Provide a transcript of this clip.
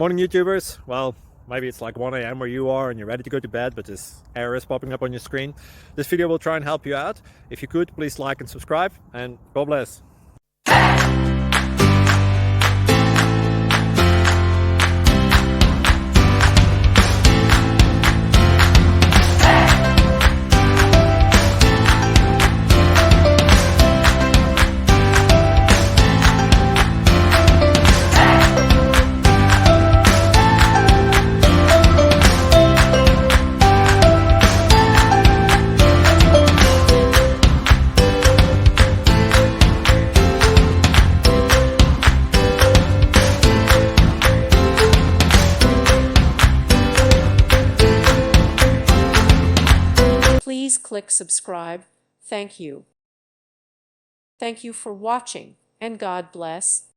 Morning YouTubers. Well, maybe it's like 1 a.m. where you are and you're ready to go to bed, but this error is popping up on your screen. This video will try and help you out. If you could, please like and subscribe, and God bless. Please click subscribe. Thank you. Thank you for watching, and God bless.